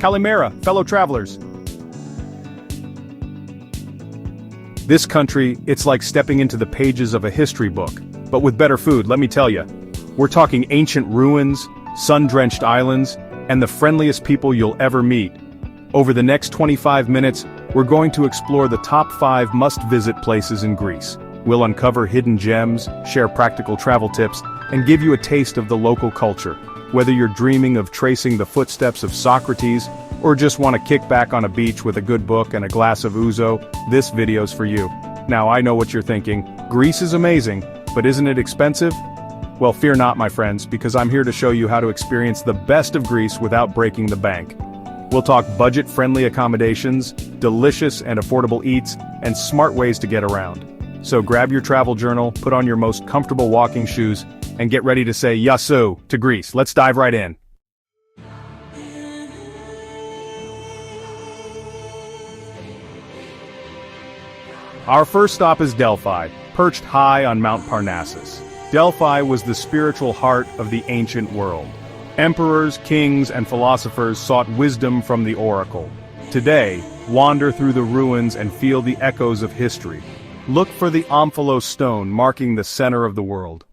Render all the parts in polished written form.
Kalimera, fellow travelers. This country, it's like stepping into the pages of a history book, but with better food, let me tell you. We're talking ancient ruins, sun-drenched islands, and the friendliest people you'll ever meet. Over the next 25 minutes, we're going to explore the top 5 must-visit places in Greece. We'll uncover hidden gems, share practical travel tips, and give you a taste of the local culture. Whether you're dreaming of tracing the footsteps of Socrates, or just want to kick back on a beach with a good book and a glass of ouzo, this video's for you. Now I know what you're thinking, Greece is amazing, but isn't it expensive? Well, fear not, my friends, because I'm here to show you how to experience the best of Greece without breaking the bank. We'll talk budget-friendly accommodations, delicious and affordable eats, and smart ways to get around. So grab your travel journal, put on your most comfortable walking shoes, and get ready to say yassou to Greece. Let's dive right in. Our first stop is Delphi, perched high on Mount Parnassus. Delphi was the spiritual heart of the ancient world. Emperors, kings, and philosophers sought wisdom from the oracle. Today, wander through the ruins and feel the echoes of history. Look for the Omphalos stone marking the center of the world.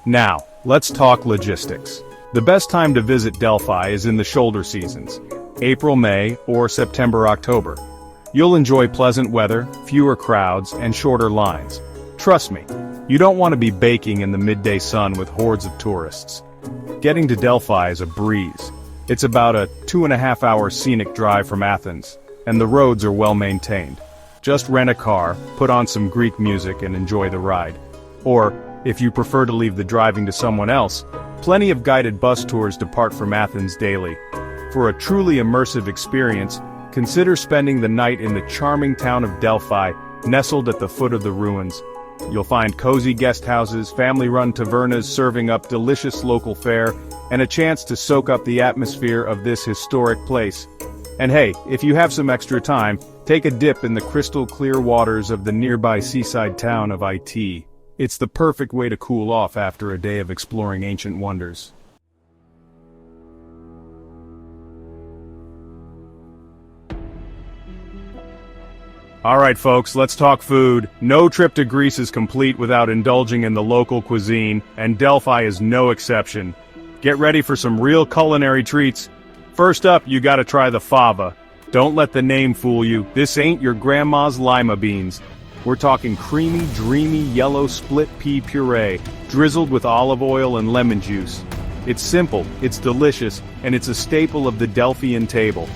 Now, let's talk logistics. The best time to visit Delphi is in the shoulder seasons, April, May, or September, October. You'll enjoy pleasant weather, fewer crowds, and shorter lines. Trust me, you don't want to be baking in the midday sun with hordes of tourists. Getting to Delphi is a breeze. It's about a 2.5-hour scenic drive from Athens, and the roads are well maintained. Just rent a car, put on some Greek music, and enjoy the ride. Or, if you prefer to leave the driving to someone else, plenty of guided bus tours depart from Athens daily. For a truly immersive experience, consider spending the night in the charming town of Delphi, nestled at the foot of the ruins. You'll find cozy guest houses, family-run tavernas serving up delicious local fare, and a chance to soak up the atmosphere of this historic place. And hey, if you have some extra time, take a dip in the crystal-clear waters of the nearby seaside town of It. It's the perfect way to cool off after a day of exploring ancient wonders. Alright folks, let's talk food. No trip to Greece is complete without indulging in the local cuisine, and Delphi is no exception. Get ready for some real culinary treats. First up, you gotta try the fava. Don't let the name fool you, this ain't your grandma's lima beans. We're talking creamy, dreamy yellow split pea puree, drizzled with olive oil and lemon juice. It's simple, it's delicious, and it's a staple of the Delphian table.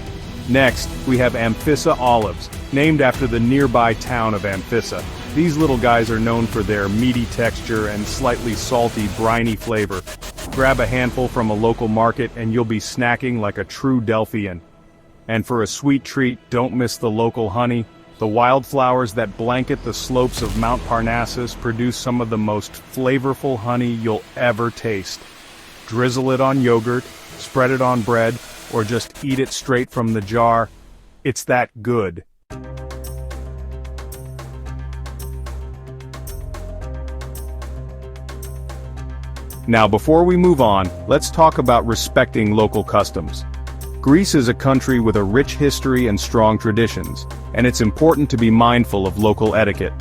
Next, we have Amphissa olives, named after the nearby town of Amphissa. These little guys are known for their meaty texture and slightly salty, briny flavor. Grab a handful from a local market and you'll be snacking like a true Delphian. And for a sweet treat, don't miss the local honey. The wildflowers that blanket the slopes of Mount Parnassus produce some of the most flavorful honey you'll ever taste. Drizzle it on yogurt, spread it on bread, or just eat it straight from the jar. It's that good. Now before we move on, let's talk about respecting local customs. Greece is a country with a rich history and strong traditions, and it's important to be mindful of local etiquette.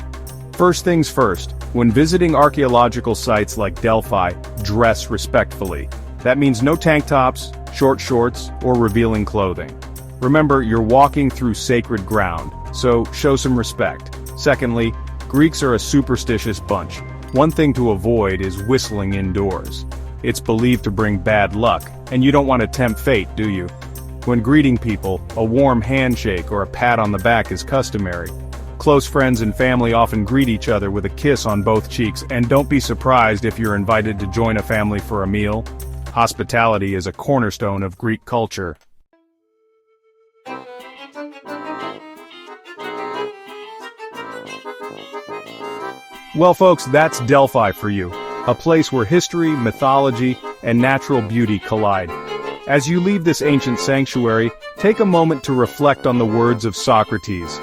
First things first, when visiting archaeological sites like Delphi, dress respectfully. That means no tank tops, short shorts, or revealing clothing. Remember, you're walking through sacred ground, so show some respect. Secondly, Greeks are a superstitious bunch. One thing to avoid is whistling indoors. It's believed to bring bad luck, and you don't want to tempt fate, do you? When greeting people, a warm handshake or a pat on the back is customary. Close friends and family often greet each other with a kiss on both cheeks, and don't be surprised if you're invited to join a family for a meal. Hospitality is a cornerstone of Greek culture. Well folks, that's Delphi for you. A place where history, mythology, and natural beauty collide. As you leave this ancient sanctuary, take a moment to reflect on the words of Socrates.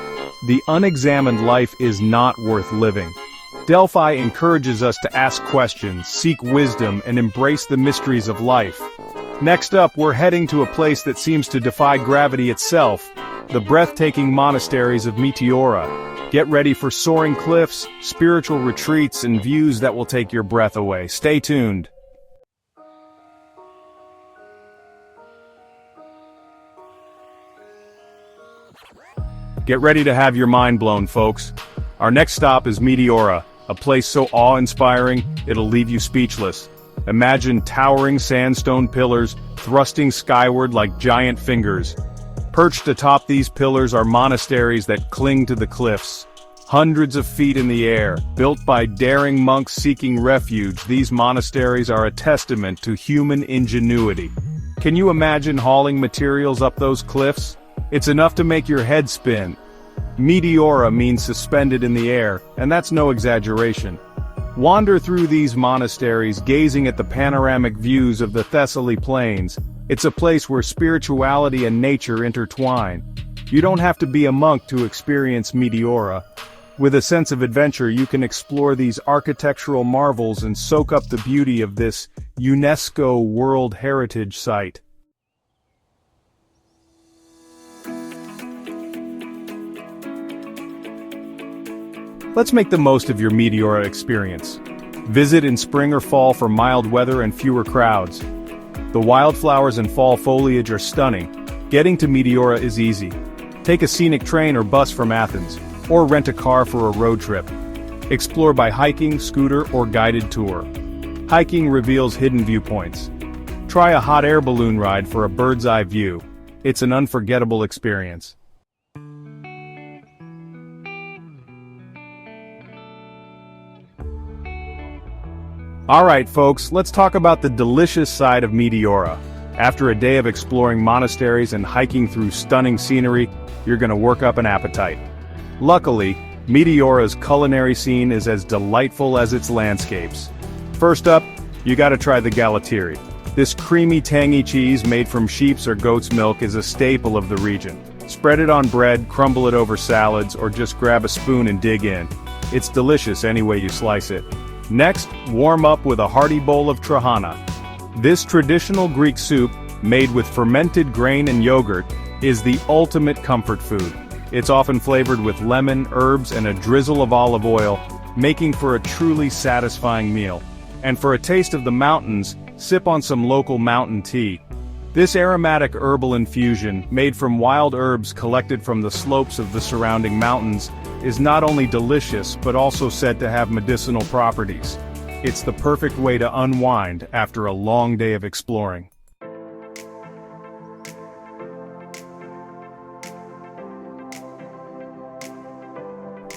The unexamined life is not worth living. Delphi encourages us to ask questions, seek wisdom, and embrace the mysteries of life. Next up, we're heading to a place that seems to defy gravity itself, the breathtaking Monasteries of Meteora. Get ready for soaring cliffs, spiritual retreats, and views that will take your breath away. Stay tuned. Get ready to have your mind blown, folks. Our next stop is Meteora, a place so awe-inspiring, it'll leave you speechless. Imagine towering sandstone pillars, thrusting skyward like giant fingers. Perched atop these pillars are monasteries that cling to the cliffs. Hundreds of feet in the air, built by daring monks seeking refuge, these monasteries are a testament to human ingenuity. Can you imagine hauling materials up those cliffs? It's enough to make your head spin. Meteora means suspended in the air, and that's no exaggeration. Wander through these monasteries, gazing at the panoramic views of the Thessaly Plains. It's a place where spirituality and nature intertwine. You don't have to be a monk to experience Meteora. With a sense of adventure, you can explore these architectural marvels and soak up the beauty of this UNESCO World Heritage Site. Let's make the most of your Meteora experience. Visit in spring or fall for mild weather and fewer crowds. The wildflowers and fall foliage are stunning. Getting to Meteora is easy. Take a scenic train or bus from Athens, or rent a car for a road trip. Explore by hiking, scooter, or guided tour. Hiking reveals hidden viewpoints. Try a hot air balloon ride for a bird's-eye view. It's an unforgettable experience. Alright folks, let's talk about the delicious side of Meteora. After a day of exploring monasteries and hiking through stunning scenery, you're gonna work up an appetite. Luckily, Meteora's culinary scene is as delightful as its landscapes. First up, you gotta try the galatiri. This creamy tangy cheese made from sheep's or goat's milk is a staple of the region. Spread it on bread, crumble it over salads, or just grab a spoon and dig in. It's delicious any way you slice it. Next, warm up with a hearty bowl of trahana. This traditional Greek soup, made with fermented grain and yogurt, is the ultimate comfort food. It's often flavored with lemon, herbs, and a drizzle of olive oil, making for a truly satisfying meal. And for a taste of the mountains, sip on some local mountain tea. This aromatic herbal infusion, made from wild herbs collected from the slopes of the surrounding mountains, is not only delicious but also said to have medicinal properties. It's the perfect way to unwind after a long day of exploring.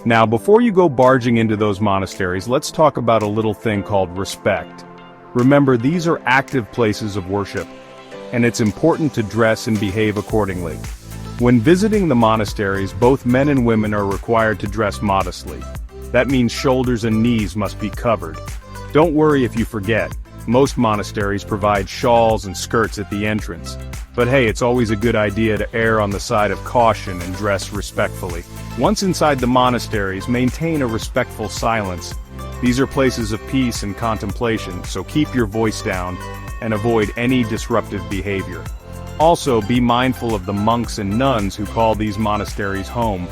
Now, before you go barging into those monasteries, let's talk about a little thing called respect. Remember, these are active places of worship, and it's important to dress and behave accordingly. When visiting the monasteries, both men and women are required to dress modestly. That means shoulders and knees must be covered. Don't worry if you forget. Most monasteries provide shawls and skirts at the entrance. But hey, it's always a good idea to err on the side of caution and dress respectfully. Once inside the monasteries, maintain a respectful silence. These are places of peace and contemplation, so keep your voice down and avoid any disruptive behavior. Also, be mindful of the monks and nuns who call these monasteries home.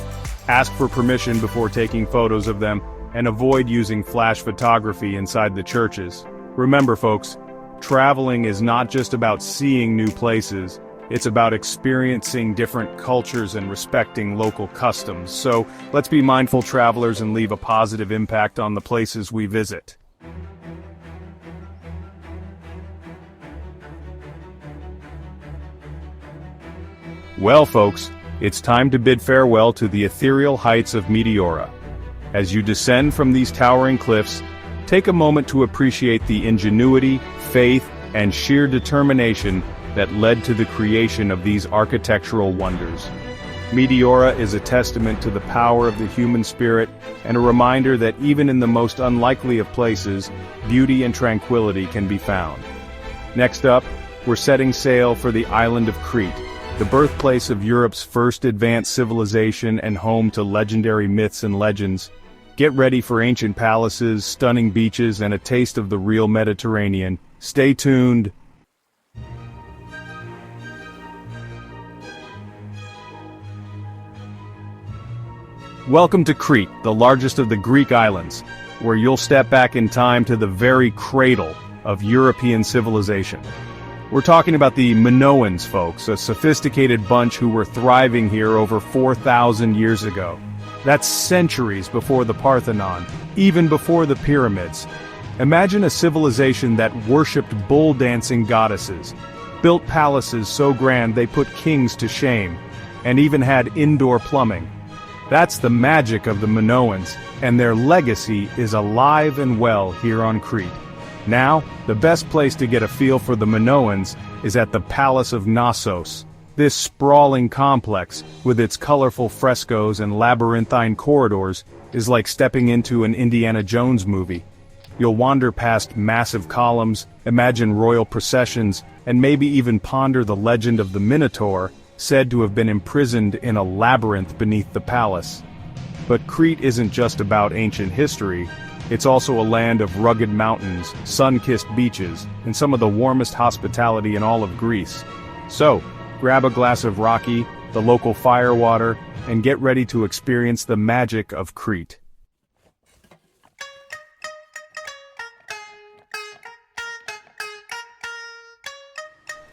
Ask for permission before taking photos of them, and avoid using flash photography inside the churches. Remember folks, traveling is not just about seeing new places, it's about experiencing different cultures and respecting local customs. So, let's be mindful travelers and leave a positive impact on the places we visit. Well folks, it's time to bid farewell to the ethereal heights of Meteora. As you descend from these towering cliffs, take a moment to appreciate the ingenuity, faith, and sheer determination that led to the creation of these architectural wonders. Meteora is a testament to the power of the human spirit and a reminder that even in the most unlikely of places, beauty and tranquility can be found. Next up, we're setting sail for the island of Crete, the birthplace of Europe's first advanced civilization and home to legendary myths and legends. Get ready for ancient palaces, stunning beaches, and a taste of the real Mediterranean. Stay tuned. Welcome to Crete, the largest of the Greek islands, where you'll step back in time to the very cradle of European civilization. We're talking about the Minoans, folks, a sophisticated bunch who were thriving here over 4,000 years ago. That's centuries before the Parthenon, even before the pyramids. Imagine a civilization that worshipped bull-dancing goddesses, built palaces so grand they put kings to shame, and even had indoor plumbing. That's the magic of the Minoans, and their legacy is alive and well here on Crete. Now, the best place to get a feel for the Minoans is at the Palace of Knossos. This sprawling complex, with its colorful frescoes and labyrinthine corridors, is like stepping into an Indiana Jones movie. You'll wander past massive columns, imagine royal processions, and maybe even ponder the legend of the Minotaur, said to have been imprisoned in a labyrinth beneath the palace. But Crete isn't just about ancient history, it's also a land of rugged mountains, sun-kissed beaches, and some of the warmest hospitality in all of Greece. So, grab a glass of raki, the local firewater, and get ready to experience the magic of Crete.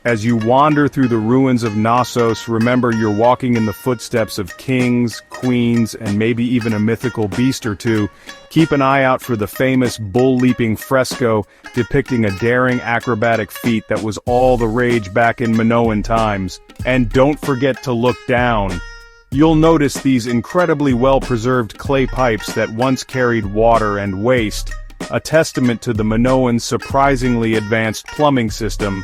As you wander through the ruins of Knossos, remember you're walking in the footsteps of kings, queens, and maybe even a mythical beast or two. Keep an eye out for the famous bull-leaping fresco depicting a daring acrobatic feat that was all the rage back in Minoan times. And don't forget to look down. You'll notice these incredibly well-preserved clay pipes that once carried water and waste, a testament to the Minoans' surprisingly advanced plumbing system.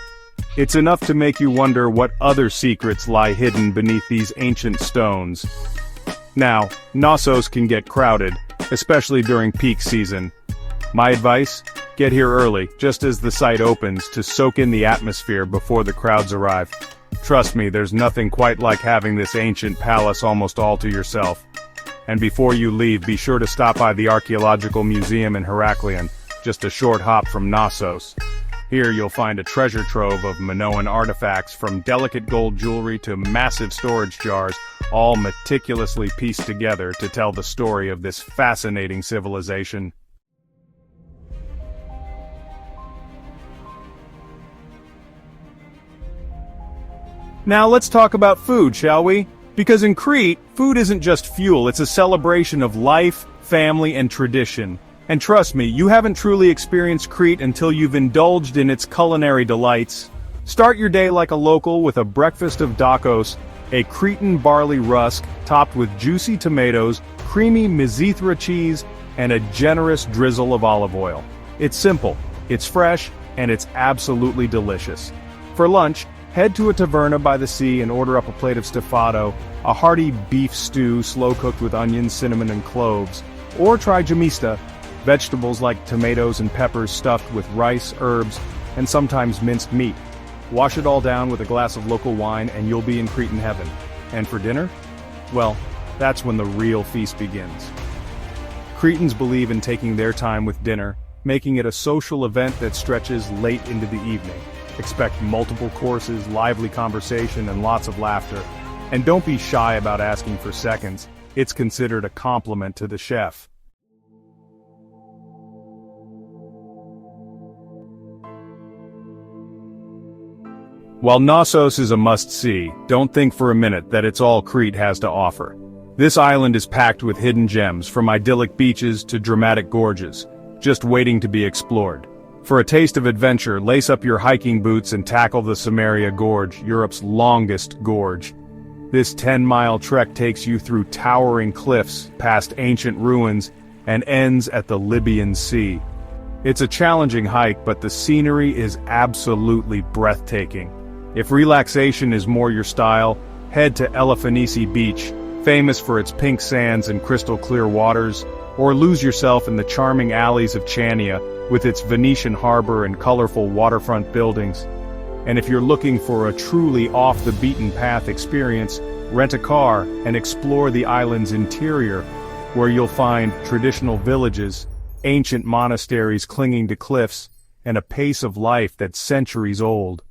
It's enough to make you wonder what other secrets lie hidden beneath these ancient stones. Now, Knossos can get crowded, especially during peak season. My advice? Get here early, just as the site opens, to soak in the atmosphere before the crowds arrive. Trust me, there's nothing quite like having this ancient palace almost all to yourself. And before you leave, be sure to stop by the Archaeological Museum in Heraklion, just a short hop from Knossos. Here you'll find a treasure trove of Minoan artifacts, from delicate gold jewelry to massive storage jars, all meticulously pieced together to tell the story of this fascinating civilization. Now let's talk about food, shall we? Because in Crete, food isn't just fuel, it's a celebration of life, family, and tradition. And trust me, you haven't truly experienced Crete until you've indulged in its culinary delights. Start your day like a local with a breakfast of dakos, a Cretan barley rusk topped with juicy tomatoes, creamy mizithra cheese, and a generous drizzle of olive oil. It's simple, it's fresh, and it's absolutely delicious. For lunch, head to a taverna by the sea and order up a plate of stafado, a hearty beef stew slow-cooked with onions, cinnamon, and cloves. Or try jamista, vegetables like tomatoes and peppers stuffed with rice, herbs, and sometimes minced meat. Wash it all down with a glass of local wine and you'll be in Cretan heaven. And for dinner? Well, that's when the real feast begins. Cretans believe in taking their time with dinner, making it a social event that stretches late into the evening. Expect multiple courses, lively conversation, and lots of laughter. And don't be shy about asking for seconds. It's considered a compliment to the chef. While Knossos is a must-see, don't think for a minute that it's all Crete has to offer. This island is packed with hidden gems, from idyllic beaches to dramatic gorges, just waiting to be explored. For a taste of adventure, lace up your hiking boots and tackle the Samaria Gorge, Europe's longest gorge. This 10-mile trek takes you through towering cliffs, past ancient ruins, and ends at the Libyan Sea. It's a challenging hike, but the scenery is absolutely breathtaking. If relaxation is more your style, head to Elefantisi Beach, famous for its pink sands and crystal-clear waters, or lose yourself in the charming alleys of Chania, with its Venetian harbor and colorful waterfront buildings. And if you're looking for a truly off-the-beaten-path experience, rent a car and explore the island's interior. where you'll find traditional villages, ancient monasteries clinging to cliffs, and a pace of life that's centuries old.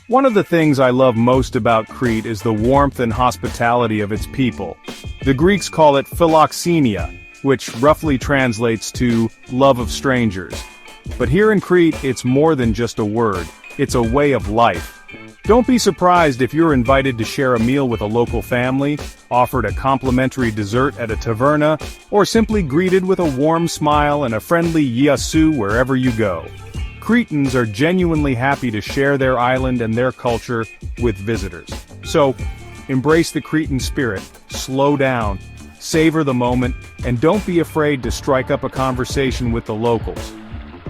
One of the things I love most about Crete is the warmth and hospitality of its people. The Greeks call it philoxenia, which roughly translates to love of strangers. But here in Crete, it's more than just a word, it's a way of life. Don't be surprised if you're invited to share a meal with a local family, offered a complimentary dessert at a taverna, or simply greeted with a warm smile and a friendly yasu wherever you go. Cretans are genuinely happy to share their island and their culture with visitors. So, embrace the Cretan spirit, slow down, savor the moment, and don't be afraid to strike up a conversation with the locals.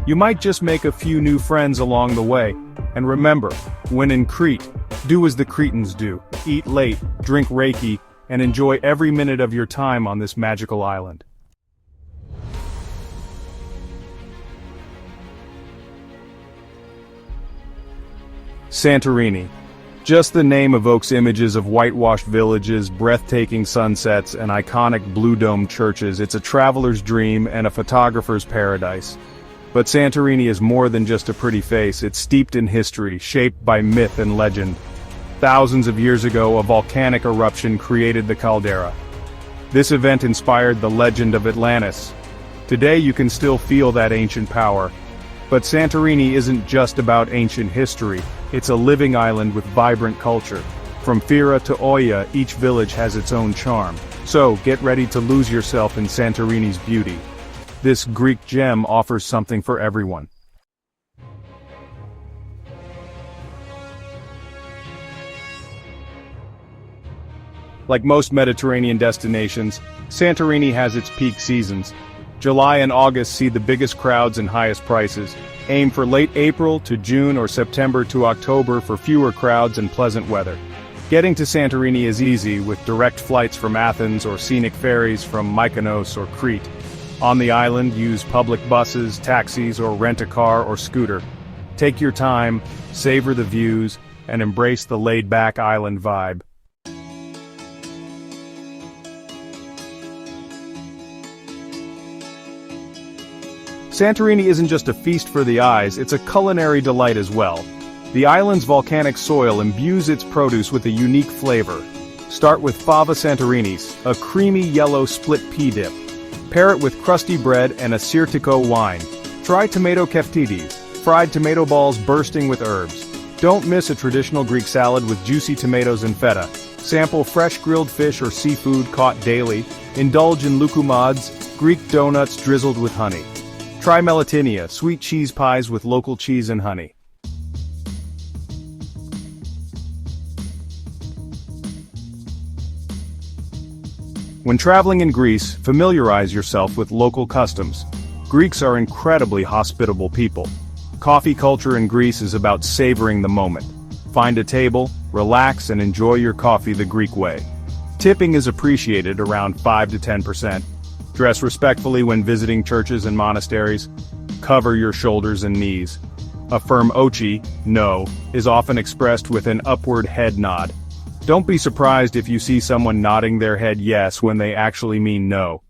You might just make a few new friends along the way. And remember, when in Crete, do as the Cretans do. Eat late, drink reiki, and enjoy every minute of your time on this magical island. Santorini. Just the name evokes images of whitewashed villages, breathtaking sunsets, and iconic blue-domed churches. It's a traveler's dream and a photographer's paradise. But Santorini is more than just a pretty face, it's steeped in history, shaped by myth and legend. Thousands of years ago, a volcanic eruption created the caldera. This event inspired the legend of Atlantis. Today you can still feel that ancient power. But Santorini isn't just about ancient history, it's a living island with vibrant culture. From Fira to Oia, each village has its own charm. So, get ready to lose yourself in Santorini's beauty. This Greek gem offers something for everyone. Like most Mediterranean destinations, Santorini has its peak seasons. July and August see the biggest crowds and highest prices. Aim for late April to June or September to October for fewer crowds and pleasant weather. Getting to Santorini is easy with direct flights from Athens or scenic ferries from Mykonos or Crete. On the island, use public buses, taxis, or rent a car or scooter. Take your time, savor the views, and embrace the laid-back island vibe. Santorini isn't just a feast for the eyes, it's a culinary delight as well. The island's volcanic soil imbues its produce with a unique flavor. Start with fava Santorinis, a creamy yellow split pea dip. Pair it with crusty bread and a Sirtiko wine. Try tomato keftidis, fried tomato balls bursting with herbs. Don't miss a traditional Greek salad with juicy tomatoes and feta. Sample fresh grilled fish or seafood caught daily. Indulge in loukoumades, Greek donuts drizzled with honey. Try melatinia, sweet cheese pies with local cheese and honey. When traveling in Greece, familiarize yourself with local customs. Greeks are incredibly hospitable people. Coffee culture in Greece is about savoring the moment. Find a table, relax, and enjoy your coffee the Greek way. Tipping is appreciated around 5 to 10%. Dress respectfully when visiting churches and monasteries. Cover your shoulders and knees. A firm ochi, no, is often expressed with an upward head nod. Don't be surprised if you see someone nodding their head yes when they actually mean no.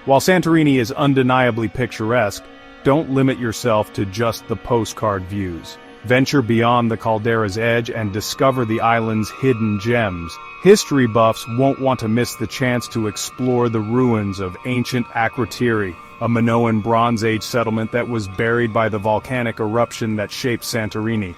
While Santorini is undeniably picturesque, don't limit yourself to just the postcard views. Venture beyond the caldera's edge and discover the island's hidden gems. History buffs won't want to miss the chance to explore the ruins of ancient Akrotiri, a Minoan Bronze Age settlement that was buried by the volcanic eruption that shaped Santorini.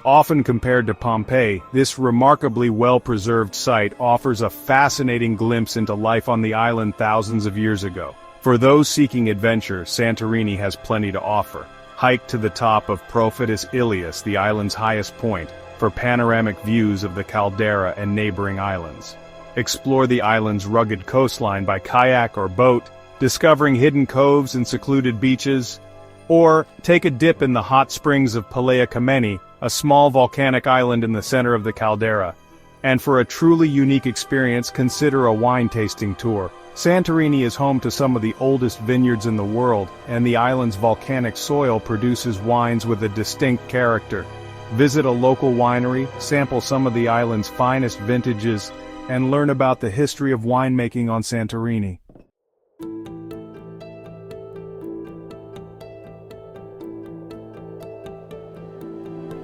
Often compared to Pompeii, this remarkably well-preserved site offers a fascinating glimpse into life on the island thousands of years ago. For those seeking adventure, Santorini has plenty to offer. Hike to the top of Prophetess Ilias, the island's highest point, for panoramic views of the caldera and neighboring islands. Explore the island's rugged coastline by kayak or boat, discovering hidden coves and secluded beaches. Or, take a dip in the hot springs of Palea Kameni, a small volcanic island in the center of the caldera. And for a truly unique experience, consider a wine tasting tour. Santorini is home to some of the oldest vineyards in the world, and the island's volcanic soil produces wines with a distinct character. Visit a local winery, sample some of the island's finest vintages, and learn about the history of winemaking on Santorini.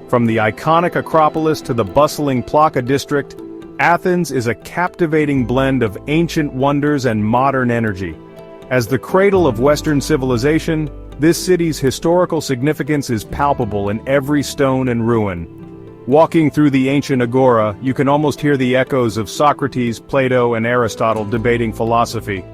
From the iconic Acropolis to the bustling Plaka district, Athens is a captivating blend of ancient wonders and modern energy. As the cradle of Western civilization, this city's historical significance is palpable in every stone and ruin. Walking through the ancient agora, you can almost hear the echoes of Socrates, Plato, and Aristotle debating philosophy.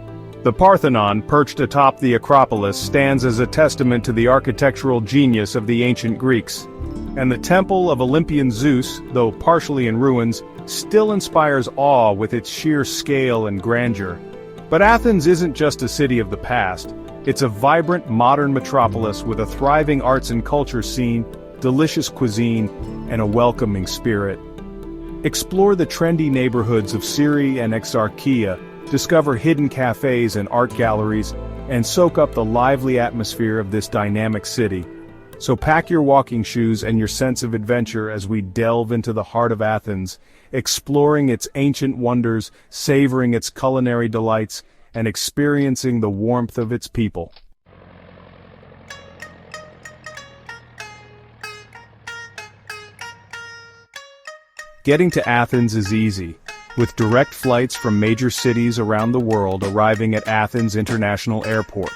The Parthenon, perched atop the Acropolis, stands as a testament to the architectural genius of the ancient Greeks. And the temple of Olympian Zeus, though partially in ruins, still inspires awe with its sheer scale and grandeur. But Athens isn't just a city of the past. It's a vibrant, modern metropolis with a thriving arts and culture scene, delicious cuisine, and a welcoming spirit. Explore the trendy neighborhoods of Syri and Exarchia, discover hidden cafes and art galleries, and soak up the lively atmosphere of this dynamic city. So pack your walking shoes and your sense of adventure as we delve into the heart of Athens, exploring its ancient wonders, savoring its culinary delights, and experiencing the warmth of its people. Getting to Athens is easy, with direct flights from major cities around the world arriving at Athens International Airport.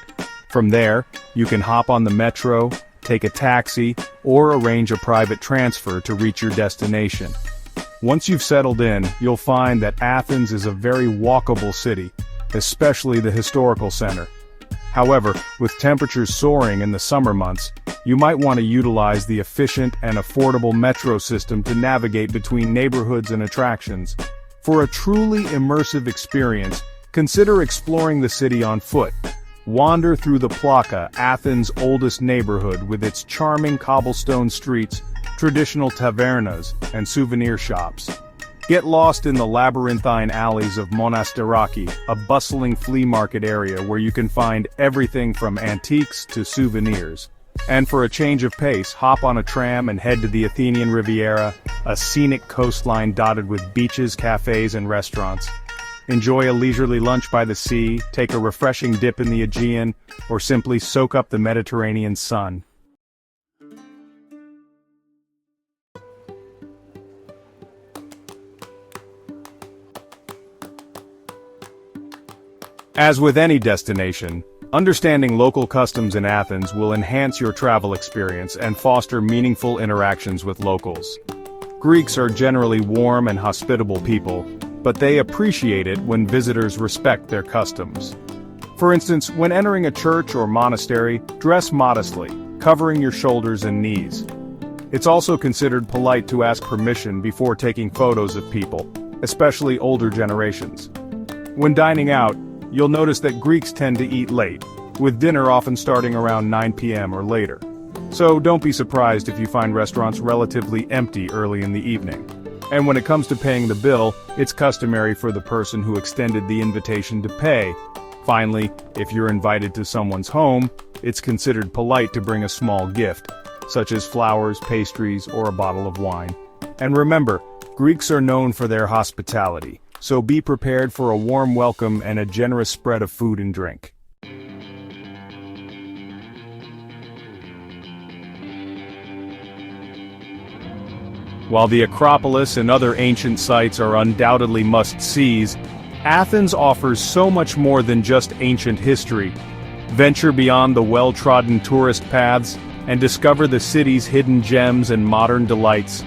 From there, you can hop on the metro, take a taxi, or arrange a private transfer to reach your destination. Once you've settled in, you'll find that Athens is a very walkable city, especially the historical center. However, with temperatures soaring in the summer months, you might want to utilize the efficient and affordable metro system to navigate between neighborhoods and attractions. For a truly immersive experience, consider exploring the city on foot. Wander through the Plaka, Athens' oldest neighborhood with its charming cobblestone streets, traditional tavernas, and souvenir shops. Get lost in the labyrinthine alleys of Monasteries, a bustling flea market area where you can find everything from antiques to souvenirs. And for a change of pace, hop on a tram and head to the Athenian Riviera, a scenic coastline dotted with beaches, cafes, and restaurants. Enjoy a leisurely lunch by the sea, take a refreshing dip in the Aegean, or simply soak up the Mediterranean sun. As with any destination, understanding local customs in Athens will enhance your travel experience and foster meaningful interactions with locals. Greeks are generally warm and hospitable people, but they appreciate it when visitors respect their customs. For instance, when entering a church or monastery, dress modestly, covering your shoulders and knees. It's also considered polite to ask permission before taking photos of people, especially older generations. When dining out, you'll notice that Greeks tend to eat late, with dinner often starting around 9 p.m. or later. So don't be surprised if you find restaurants relatively empty early in the evening. And when it comes to paying the bill, it's customary for the person who extended the invitation to pay. Finally, if you're invited to someone's home, it's considered polite to bring a small gift, such as flowers, pastries, or a bottle of wine. And remember, Greeks are known for their hospitality, so be prepared for a warm welcome and a generous spread of food and drink. While the Acropolis and other ancient sites are undoubtedly must-sees, Athens offers so much more than just ancient history. Venture beyond the well-trodden tourist paths and discover the city's hidden gems and modern delights.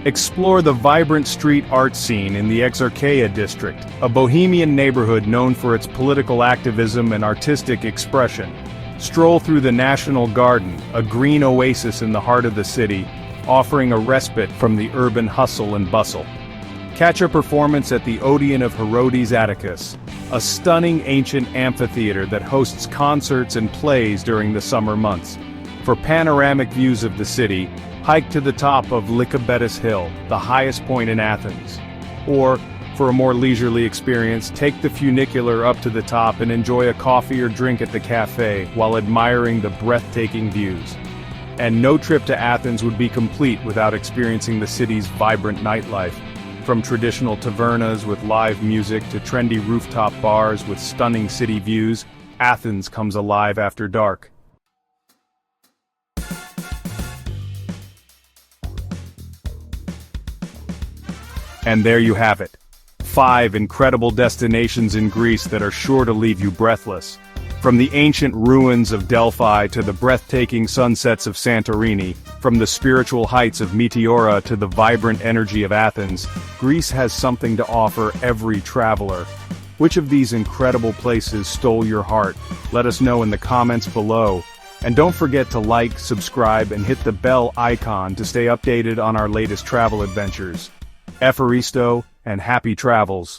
Explore the vibrant street art scene in the Exarchia district, a bohemian neighborhood known for its political activism and artistic expression. Stroll through the National Garden, a green oasis in the heart of the city, offering a respite from the urban hustle and bustle. Catch a performance at the Odeon of Herodes Atticus, a stunning ancient amphitheater that hosts concerts and plays during the summer months. For panoramic views of the city, hike to the top of Lycabettus Hill, the highest point in Athens. Or, For a more leisurely experience, take the funicular up to the top and enjoy a coffee or drink at the cafe while admiring the breathtaking views. And no trip to Athens would be complete without experiencing the city's vibrant nightlife. From traditional tavernas with live music to trendy rooftop bars with stunning city views, Athens comes alive after dark. And there you have it. 5 incredible destinations in Greece that are sure to leave you breathless. From the ancient ruins of Delphi to the breathtaking sunsets of Santorini, from the spiritual heights of Meteora to the vibrant energy of Athens, Greece has something to offer every traveler. Which of these incredible places stole your heart? Let us know in the comments below. And don't forget to like, subscribe, and hit the bell icon to stay updated on our latest travel adventures. Efaristo, and happy travels.